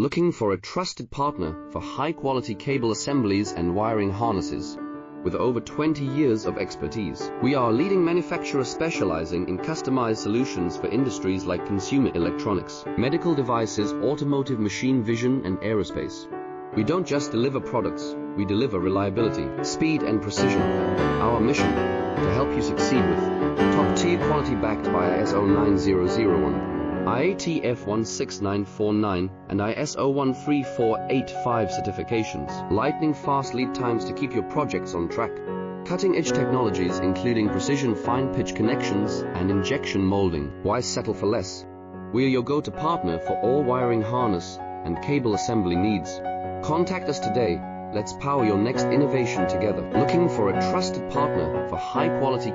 Looking for a trusted partner for high-quality cable assemblies and wiring harnesses. With over 20 years of expertise, we are a leading manufacturer specializing in customized solutions for industries like consumer electronics, medical devices, automotive, machine vision, and aerospace. We don't just deliver products, we deliver reliability, speed, and precision. Our mission, to help you succeed with top-tier quality backed by ISO 9001, IATF 16949, and ISO 13485 certifications. Lightning-fast lead times to keep your projects on track. Cutting-edge technologies including precision fine-pitch connections and injection molding. Why settle for less? We are your go-to partner for all wiring harness and cable assembly needs. Contact us today. Let's power your next innovation together. Looking for a trusted partner for high-quality